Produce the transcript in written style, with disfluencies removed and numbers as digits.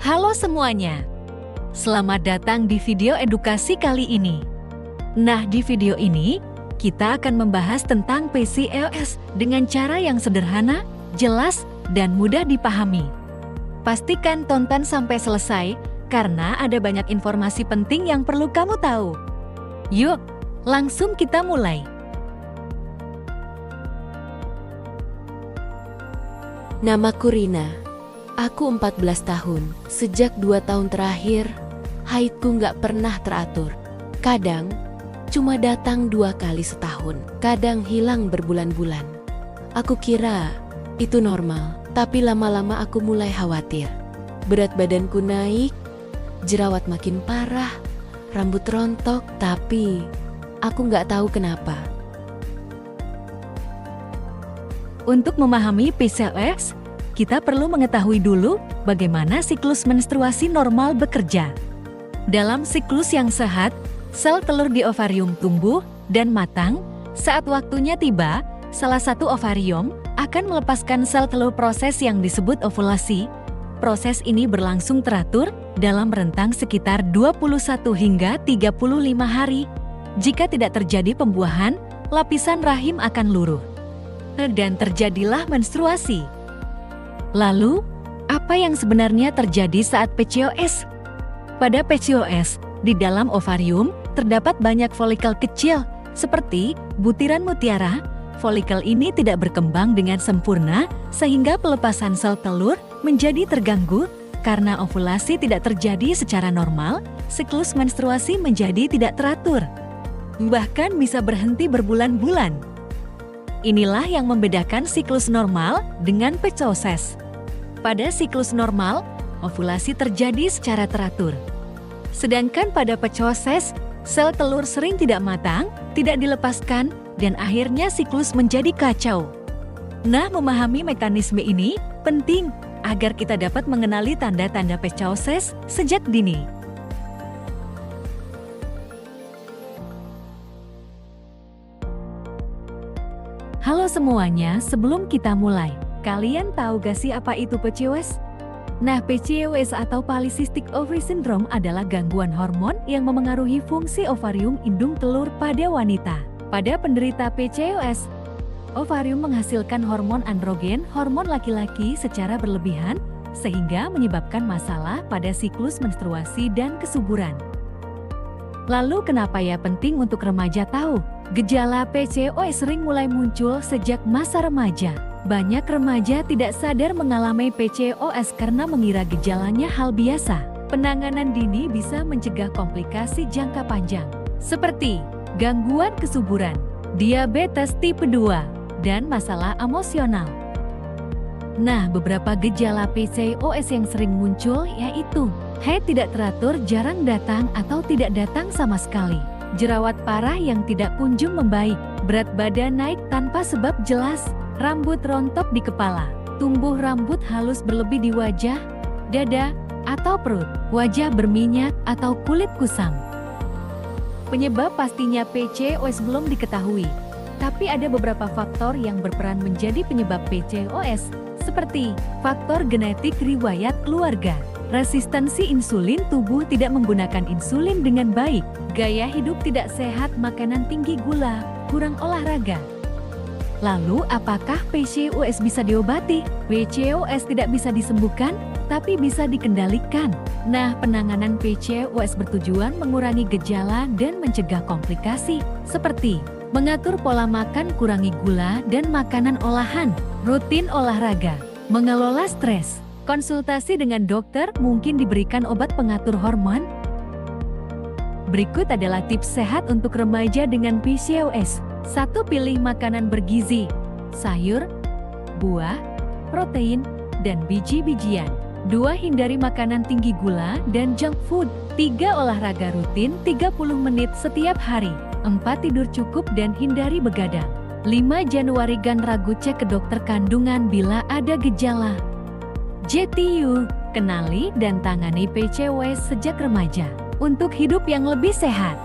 Halo semuanya, selamat datang di video edukasi kali ini. Nah, di video ini kita akan membahas tentang PCOS dengan cara yang sederhana, jelas, dan mudah dipahami. Pastikan tonton sampai selesai karena ada banyak informasi penting yang perlu kamu tahu. Yuk, langsung kita mulai. Namaku Rina. Aku 14 tahun. Sejak 2 tahun terakhir, haidku nggak pernah teratur. Kadang, cuma datang 2 kali setahun. Kadang hilang berbulan-bulan. Aku kira itu normal, tapi lama-lama aku mulai khawatir. Berat badanku naik, jerawat makin parah, rambut rontok, tapi aku nggak tahu kenapa. Untuk memahami PCOS, kita perlu mengetahui dulu bagaimana siklus menstruasi normal bekerja. Dalam siklus yang sehat, sel telur di ovarium tumbuh dan matang. Saat waktunya tiba, salah satu ovarium akan melepaskan sel telur, proses yang disebut ovulasi. Proses ini berlangsung teratur dalam rentang sekitar 21 hingga 35 hari. Jika tidak terjadi pembuahan, lapisan rahim akan luruh dan terjadilah menstruasi. Lalu, apa yang sebenarnya terjadi saat PCOS? Pada PCOS, di dalam ovarium terdapat banyak folikel kecil seperti butiran mutiara. Folikel ini tidak berkembang dengan sempurna sehingga pelepasan sel telur menjadi terganggu. Karena ovulasi tidak terjadi secara normal, siklus menstruasi menjadi tidak teratur. Bahkan bisa berhenti berbulan-bulan. Inilah yang membedakan siklus normal dengan PCOS. Pada siklus normal, ovulasi terjadi secara teratur. Sedangkan pada PCOS, sel telur sering tidak matang, tidak dilepaskan, dan akhirnya siklus menjadi kacau. Nah, memahami mekanisme ini penting agar kita dapat mengenali tanda-tanda PCOS sejak dini. Halo semuanya, sebelum kita mulai, kalian tahu gak sih apa itu PCOS? Nah, PCOS atau Polycystic Ovary Syndrome adalah gangguan hormon yang memengaruhi fungsi ovarium indung telur pada wanita. Pada penderita PCOS, ovarium menghasilkan hormon androgen, hormon laki-laki secara berlebihan, sehingga menyebabkan masalah pada siklus menstruasi dan kesuburan. Lalu kenapa ya penting untuk remaja tahu? Gejala PCOS sering mulai muncul sejak masa remaja. Banyak remaja tidak sadar mengalami PCOS karena mengira gejalanya hal biasa. Penanganan dini bisa mencegah komplikasi jangka panjang, seperti gangguan kesuburan, diabetes tipe 2, dan masalah emosional. Nah, beberapa gejala PCOS yang sering muncul yaitu haid tidak teratur, jarang datang atau tidak datang sama sekali, jerawat parah yang tidak kunjung membaik, berat badan naik tanpa sebab jelas, rambut rontok di kepala, tumbuh rambut halus berlebih di wajah, dada, atau perut, wajah berminyak atau kulit kusam. Penyebab pastinya PCOS belum diketahui, tapi ada beberapa faktor yang berperan menjadi penyebab PCOS, seperti faktor genetik, riwayat keluarga, resistensi insulin, tubuh tidak menggunakan insulin dengan baik, gaya hidup tidak sehat, makanan tinggi gula, kurang olahraga. Lalu, apakah PCOS bisa diobati? PCOS tidak bisa disembuhkan, tapi bisa dikendalikan. Nah, penanganan PCOS bertujuan mengurangi gejala dan mencegah komplikasi, seperti mengatur pola makan, kurangi gula dan makanan olahan, rutin olahraga, mengelola stres, konsultasi dengan dokter, mungkin diberikan obat pengatur hormon. Berikut adalah tips sehat untuk remaja dengan PCOS. 1. Pilih makanan bergizi, sayur, buah, protein, dan biji-bijian. 2. Hindari makanan tinggi gula dan junk food. 3. Olahraga rutin 30 menit setiap hari. 4. Tidur cukup dan hindari begadang. 5. Januari gan ragu, cek ke dokter kandungan bila ada gejala. JTU, kenali dan tangani PCOS sejak remaja untuk hidup yang lebih sehat.